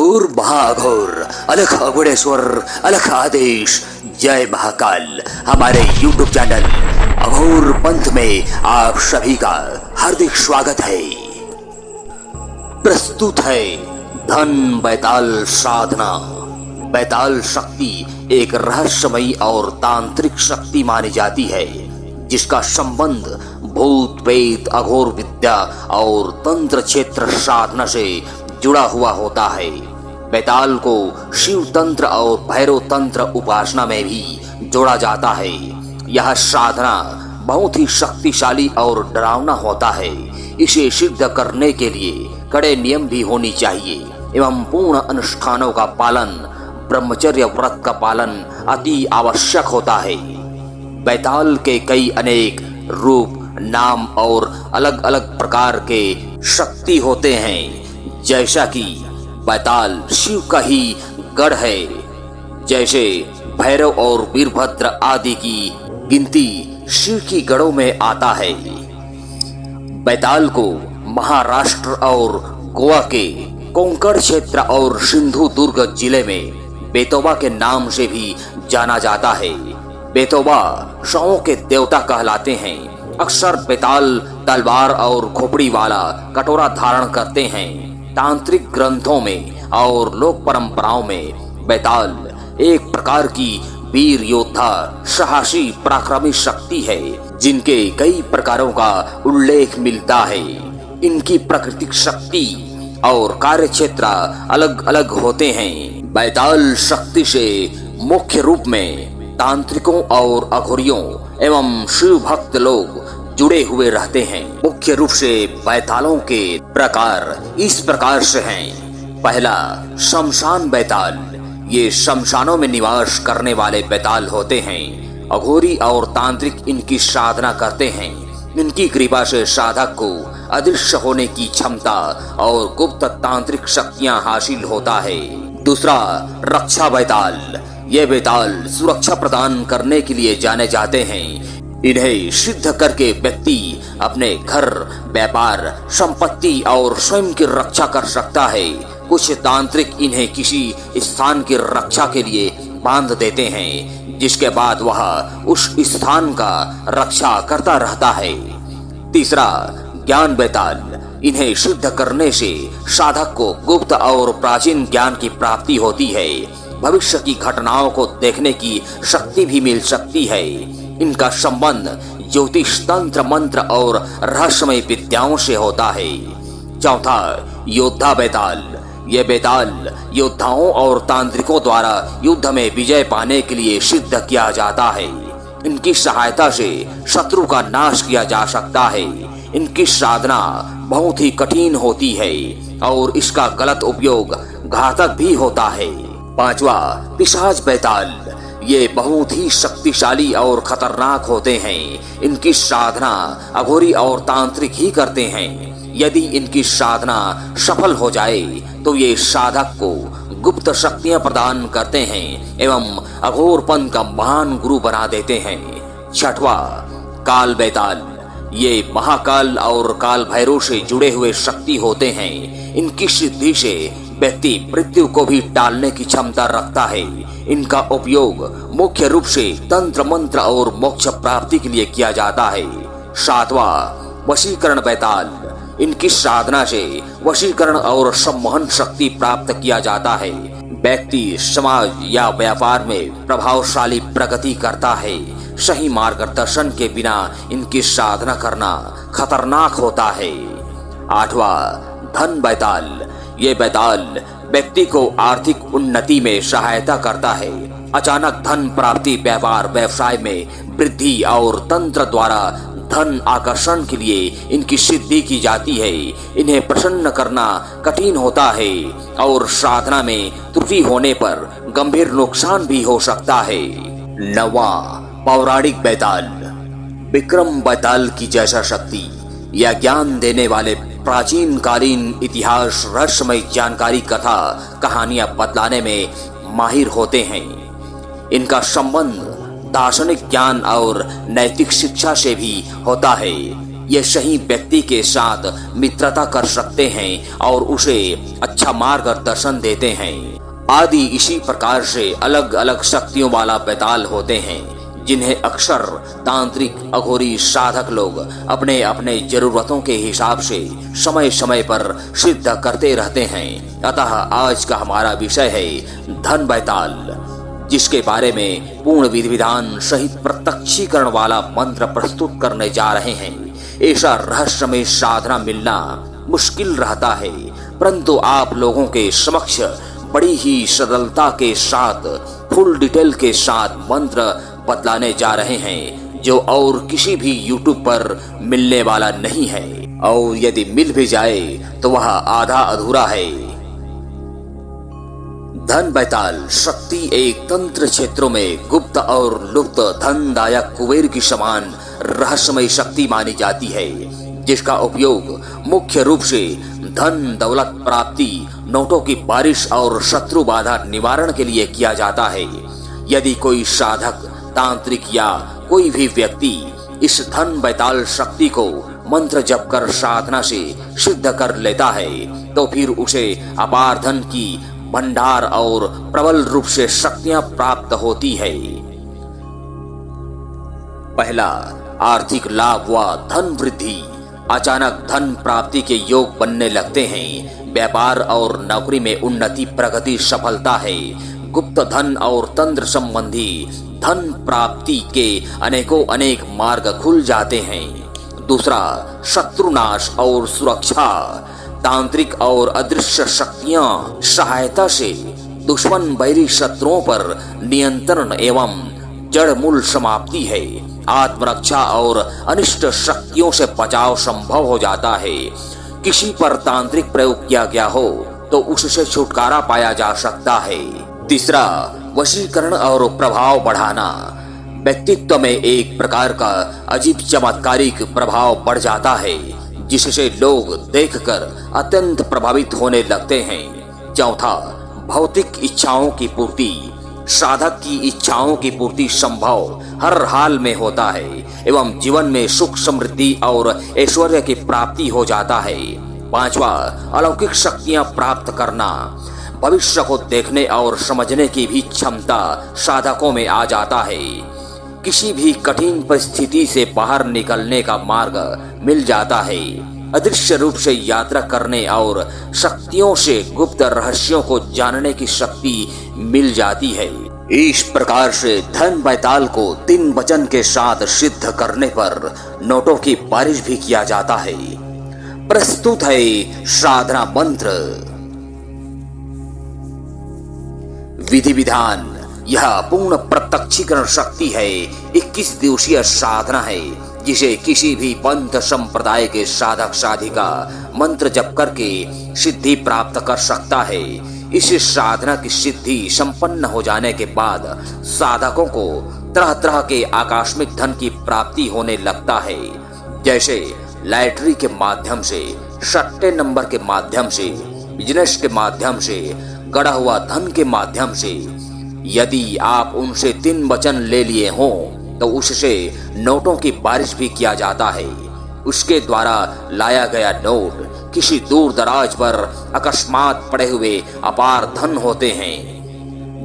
घोर महाघोर अलख अघोरेश्वर अलख आदेश जय महाकाल। हमारे YouTube चैनल अघोर पंथ में आप सभी का हार्दिक स्वागत है। प्रस्तुत है धन बैताल साधना। बैताल शक्ति एक रहस्यमयी और तांत्रिक शक्ति मानी जाती है, जिसका संबंध भूत प्रेत अघोर विद्या और तंत्र क्षेत्र साधना से जुड़ा हुआ होता है। बैताल को शिव तंत्र और भैरव तंत्र उपासना में भी जोड़ा जाता है। यह साधना बहुत ही शक्तिशाली और डरावना होता है। इसे सिद्ध करने के लिए कड़े नियम भी होनी चाहिए एवं पूर्ण अनुष्ठानों का पालन, ब्रह्मचर्य व्रत का पालन अति आवश्यक होता है। बैताल के कई अनेक रूप, नाम और अलग अलग प्रकार के शक्ति होते हैं। जैसा कि बैताल शिव का ही गढ़ है, जैसे भैरव और वीरभद्र आदि की गिनती शिव की गढ़ों में आता है। बैताल को महाराष्ट्र और गोवा के कोंकण क्षेत्र और सिंधु दुर्ग जिले में बेतोबा के नाम से भी जाना जाता है। बेतोबा शवों के देवता कहलाते हैं। अक्सर बैताल तलवार और खोपड़ी वाला कटोरा धारण करते हैं। तांत्रिक ग्रंथों में और लोक परंपराओं में बैताल एक प्रकार की वीर योद्धा, साहसी, पराक्रमी शक्ति है, जिनके कई प्रकारों का उल्लेख मिलता है। इनकी प्राकृतिक शक्ति और कार्य क्षेत्र अलग अलग होते हैं। बैताल शक्ति से मुख्य रूप में तांत्रिकों और अघोरियों एवं शिव भक्त लोग जुड़े हुए रहते हैं। मुख्य रूप से बैतालों के प्रकार इस प्रकार से हैं। पहला, शमशान बैताल। ये शमशानों में निवास करने वाले बैताल होते हैं। अघोरी और तांत्रिक इनकी साधना करते हैं। इनकी कृपा से साधक को अदृश्य होने की क्षमता और गुप्त तांत्रिक शक्तियां हासिल होता है। दूसरा, रक्षा बैताल। ये बैताल सुरक्षा प्रदान करने के लिए जाने जाते हैं। इन्हें सिद्ध करके व्यक्ति अपने घर, व्यापार, संपत्ति और स्वयं की रक्षा कर सकता है। कुछ तांत्रिक इन्हें किसी स्थान की रक्षा के लिए बांध देते हैं, जिसके बाद वह उस स्थान का रक्षा करता रहता है। तीसरा, ज्ञान बैताल। इन्हें सिद्ध करने से साधक को गुप्त और प्राचीन ज्ञान की प्राप्ति होती है। भविष्य की घटनाओं को देखने की शक्ति भी मिल सकती है। इनका संबंध ज्योतिष, तंत्र, मंत्र और रहस्यमय विद्याओं से होता है। चौथा, योद्धा बैताल। ये बैताल योद्धाओं और तांत्रिकों द्वारा युद्ध में विजय पाने के लिए सिद्ध किया जाता है। इनकी सहायता से शत्रु का नाश किया जा सकता है। इनकी साधना बहुत ही कठिन होती है और इसका गलत उपयोग घातक भी होता है। पांचवा, पिशाच बैताल। ये बहुत ही शक्तिशाली और खतरनाक होते हैं। इनकी साधना अघोरी और तांत्रिक ही करते हैं। यदि इनकी साधना सफल हो जाए तो ये साधक को गुप्त शक्तियां प्रदान करते हैं एवं अघोरपन का महान गुरु बना देते हैं। छठवा, काल बैताल। ये महाकाल और काल भैरव से जुड़े हुए शक्ति होते हैं। इनकी सिद्धि से व्यक्ति मृत्यु को भी टालने की क्षमता रखता है। इनका उपयोग मुख्य रूप से तंत्र, मंत्र और मोक्ष प्राप्ति के लिए किया जाता है। सातवां, वशीकरण बैताल। इनकी साधना से वशीकरण और सम्मोहन शक्ति प्राप्त किया जाता है। व्यक्ति समाज या व्यापार में प्रभावशाली प्रगति करता है। सही मार्गदर्शन के बिना इनकी साधना करना खतरनाक होता है। आठवां, धन बैताल। ये बैताल व्यक्ति को आर्थिक उन्नति में सहायता करता है। अचानक धन प्राप्ति, व्यापार, व्यवसाय में वृद्धि और तंत्र द्वारा धन आकर्षण के लिए इनकी सिद्धि की जाती है। इन्हें प्रसन्न करना कठिन होता है और साधना में त्रुटि होने पर गंभीर नुकसान भी हो सकता है। नवा, पौराणिक बैताल। विक्रम बैताल की जैसा शक्ति या ज्ञान देने वाले प्राचीन कालीन इतिहास, रहस्यमय जानकारी, कथा, कहानियां बतलाने में माहिर होते हैं। इनका संबंध दार्शनिक ज्ञान और नैतिक शिक्षा से भी होता है। ये सही व्यक्ति के साथ मित्रता कर सकते हैं और उसे अच्छा मार्गदर्शन देते हैं। आदि इसी प्रकार से अलग अलग शक्तियों वाला बैताल होते हैं, जिन्हें अक्सर तांत्रिक अघोरी साधक लोग अपने अपने जरूरतों के हिसाब से समय समय पर सिद्ध करते रहते हैं। अतः आज का हमारा विषय है धन बैताल, जिसके बारे में पूर्ण विधि विधान सहित प्रत्यक्षीकरण वाला मंत्र प्रस्तुत करने जा रहे हैं। ऐसा रहस्यमय साधना मिलना मुश्किल रहता है, परंतु आप लोगों के समक्ष बड़ी ही सरलता के साथ फुल डिटेल के साथ मंत्र बतलाने जा रहे हैं, जो और किसी भी यूट्यूब पर मिलने वाला नहीं है, और यदि मिल भी जाए तो वह आधा अधूरा है। धन बैताल शक्ति एक तंत्र क्षेत्रों में गुप्त और लुप्त धनदायक कुबेर की समान रहस्यमय शक्ति मानी जाती है, जिसका उपयोग मुख्य रूप से धन दौलत प्राप्ति, नोटों की बारिश और शत्रु बाधा निवारण के लिए किया जाता है। यदि कोई साधक, तांत्रिक या कोई भी व्यक्ति इस धन बैताल शक्ति को मंत्र जप कर साधना से सिद्ध कर लेता है, तो फिर उसे अपार धन की भंडार और प्रबल रूप से शक्तियां प्राप्त होती है। पहला, आर्थिक लाभ व धन वृद्धि। अचानक धन प्राप्ति के योग बनने लगते हैं। व्यापार और नौकरी में उन्नति, प्रगति, सफलता है। गुप्त धन और तंत्र संबंधी धन प्राप्ति के अनेकों अनेक मार्ग खुल जाते हैं। दूसरा, शत्रुनाश और सुरक्षा। तांत्रिक और अदृश्य शक्तियां सहायता से दुश्मन बैरी शत्रुओं पर नियंत्रण एवं जड़ मूल समाप्ति है। आत्मरक्षा और अनिष्ट शक्तियों से बचाव संभव हो जाता है। किसी पर तांत्रिक प्रयोग किया गया हो तो उससे छुटकारा पाया जा सकता है। तीसरा, वशीकरण और प्रभाव बढ़ाना। व्यक्तित्व में एक प्रकार का अजीब चमत्कारिक प्रभाव बढ़ जाता है, जिससे लोग देखकर अत्यंत प्रभावित होने लगते हैं। चौथा, भौतिक इच्छाओं की पूर्ति। साधक की इच्छाओं की पूर्ति संभव हर हाल में होता है एवं जीवन में सुख, समृद्धि और ऐश्वर्य की प्राप्ति हो जाता है। पांचवा, अलौकिक शक्तियां प्राप्त करना। भविष्य को देखने और समझने की भी क्षमता साधकों में आ जाता है। किसी भी कठिन परिस्थिति से बाहर निकलने का मार्ग मिल जाता है। अदृश्य रूप से यात्रा करने और शक्तियों से गुप्त रहस्यों को जानने की शक्ति मिल जाती है। इस प्रकार से धन बैताल को 3 वचन के साथ सिद्ध करने पर नोटों की बारिश भी किया जाता है। प्रस्तुत है साधना मंत्र। विधि विधान। यह पूर्ण प्रत्यक्षीकरण शक्ति है। 21 दिवसीय साधना है, जिसे किसी भी पंथ संप्रदाय के साधक साधिका मंत्र जप करके सिद्धि प्राप्त कर सकता है। इस साधना की सिद्धि संपन्न हो जाने के बाद साधकों को तरह तरह के आकस्मिक धन की प्राप्ति होने लगता है, जैसे लॉटरी के माध्यम से, सट्टे नंबर के माध्यम से, बिजनेस के माध्यम से, गड़ा हुआ धन के माध्यम से। यदि आप उनसे 3 वचन ले लिए हों तो उससे नोटों की बारिश भी किया जाता है। उसके द्वारा लाया गया नोट किसी दूर दराज पर अकस्मात पड़े हुए अपार धन होते हैं।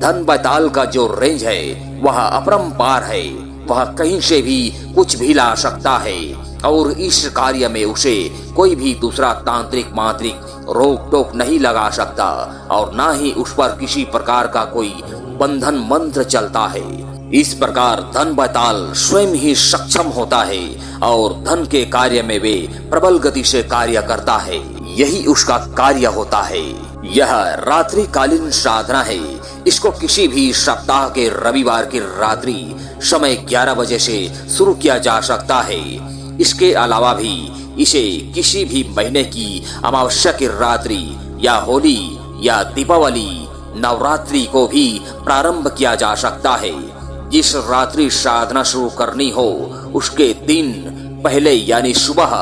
धन बैताल का जो रेंज है वह अपरंपार है। वह कहीं से भी कुछ भी ला सकता है और इस कार्य में उसे कोई भी दूसरा तांत्रिक मांत्रिक रोक टोक नहीं लगा सकता और ना ही उस पर किसी प्रकार का कोई बंधन मंत्र चलता है। इस प्रकार धन बैताल स्वयं ही सक्षम होता है और धन के कार्य में वे प्रबल गति से कार्य करता है। यही उसका कार्य होता है। यह रात्रिकालीन साधना है। इसको किसी भी सप्ताह के रविवार की रात्रि समय 11 बजे से शुरू किया जा सकता है। इसके अलावा भी इसे किसी भी महीने की अमावस्या की रात्रि या होली या दीपावली, नवरात्रि को भी प्रारंभ किया जा सकता है। जिस रात्रि साधना शुरू करनी हो उसके दिन पहले यानी सुबह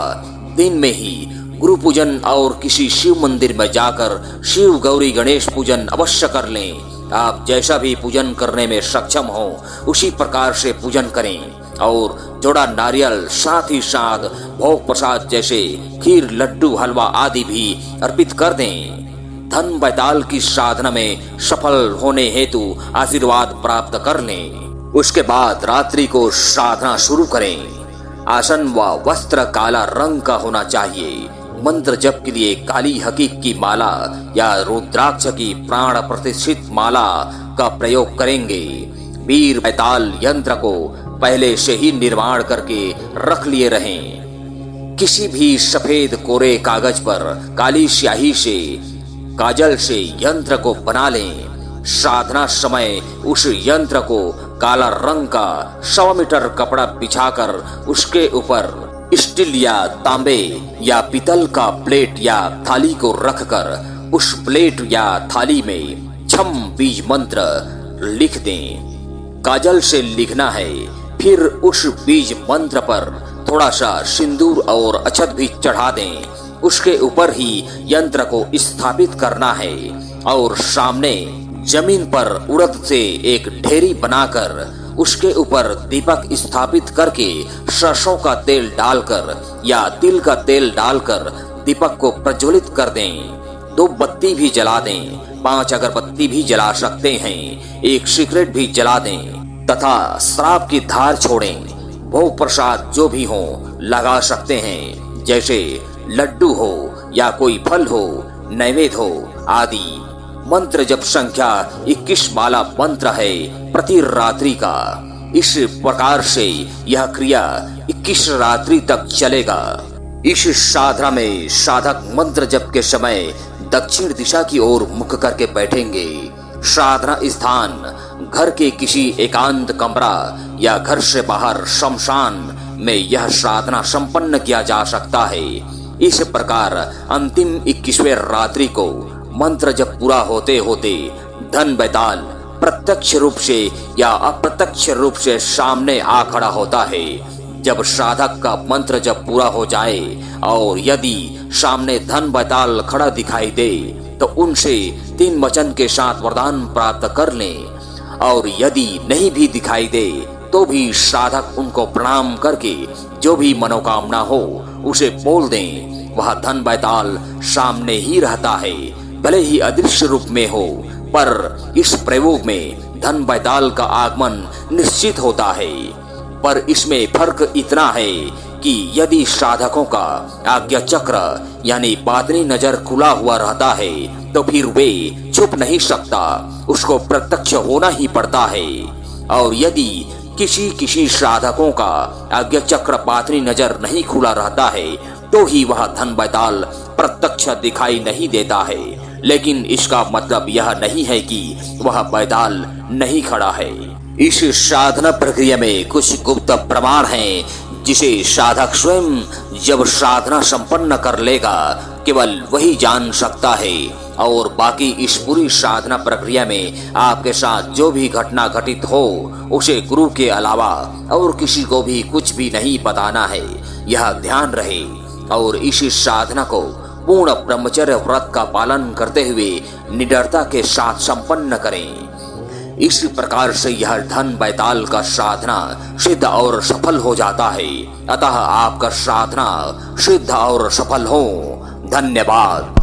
दिन में ही गुरु पूजन और किसी शिव मंदिर में जाकर शिव गौरी गणेश पूजन अवश्य कर लें। आप जैसा भी पूजन करने में सक्षम हो उसी प्रकार से पूजन करें और जोड़ा नारियल, साथ ही साथ भोग प्रसाद जैसे खीर, लड्डू, हलवा आदि भी अर्पित कर दें। धन बैताल की साधना में सफल होने हेतु आशीर्वाद प्राप्त कर लें। उसके बाद रात्रि को साधना शुरू करें। आसन व वस्त्र काला रंग का होना चाहिए। मंत्र जप के लिए काली हकीक की माला या रुद्राक्ष की प्राण प्रतिष्ठित माला का प्रयोग करेंगे। वीर बैताल यंत्र को पहले से ही निर्माण करके रख लिए रहें। किसी भी सफेद कोरे कागज पर काली स्याही से, काजल से यंत्र को बना लें। साधना समय उस यंत्र को काला रंग का 100 मीटर कपड़ा बिछाकर उसके ऊपर स्टील या तांबे या पीतल का प्लेट या थाली को रखकर उस प्लेट या थाली में छम बीज मंत्र लिख दें। काजल से लिखना है। फिर उस बीज मंत्र पर थोड़ा सा सिंदूर और अक्षत भी चढ़ा दें। उसके ऊपर ही यंत्र को स्थापित करना है और सामने जमीन पर उड़द से एक ढेरी बनाकर उसके ऊपर दीपक स्थापित करके सरसों का तेल डालकर या तिल का तेल डालकर दीपक को प्रज्वलित कर दें। 2 बत्ती भी जला दें, 5 अगरबत्ती भी जला सकते हैं, 1 सिगरेट भी जला दें तथा शराब की धार छोड़ें। भोग प्रसाद जो भी हो लगा सकते हैं, जैसे लड्डू हो या कोई फल हो, नैवेद्य हो आदि। मंत्र जप संख्या 21 माला मंत्र है प्रति रात्रि का। इस प्रकार से यह क्रिया 21 रात्रि तक चलेगा। इस साधना में साधक मंत्र जप के समय दक्षिण दिशा की ओर मुख करके बैठेंगे। साधना स्थान घर के किसी एकांत कमरा या घर से बाहर शमशान में यह साधना संपन्न किया जा सकता है। इस प्रकार अंतिम 21वें रात्रि को मंत्र जब पूरा होते होते धन बैताल प्रत्यक्ष रूप से या अप्रत्यक्ष रूप से सामने आ खड़ा होता है। जब साधक का मंत्र जब पूरा हो जाए और यदि सामने धन बैताल खड़ा दिखाई दे तो उनसे 3 वचन के साथ वरदान प्राप्त कर लें, और यदि नहीं भी दिखाई दे तो भी साधक उनको प्रणाम करके जो भी मनोकामना हो उसे बोल दें। वह धन बैताल सामने ही रहता है, भले ही अदृश्य रूप में हो, पर इस प्रयोग में धन बैताल का आगमन निश्चित होता है। पर इसमें फर्क इतना है कि यदि साधकों का आज्ञा चक्र यानी बातनी नजर खुला हुआ रहता है तो फिर वे छुप नहीं सकता, उसको प्रत्यक्ष होना ही पड़ता है। और यदि किसी साधकों का आज्ञा चक्र बातनी नजर नहीं खुला रहता है तो ही वह धन बैताल प्रत्यक्ष दिखाई नहीं देता है। लेकिन इसका मतलब यह नहीं है कि वह बैताल नहीं खड़ा है। इस साधना प्रक्रिया में कुछ गुप्त प्रमाण हैं जिसे साधक स्वयं जब साधना संपन्न कर लेगा केवल वही जान सकता है, और बाकी इस पूरी साधना प्रक्रिया में आपके साथ जो भी घटना घटित हो उसे गुरु के अलावा और किसी को भी कुछ भी नहीं बताना है, यह ध्यान रहे। और इस साधना को पूर्ण ब्रह्मचर्य व्रत का पालन करते हुए निडरता के साथ संपन्न करें। इस प्रकार से यह धन बैताल का साधना सिद्ध और सफल हो जाता है। अतः आपका साधना सिद्ध और सफल हो। धन्यवाद।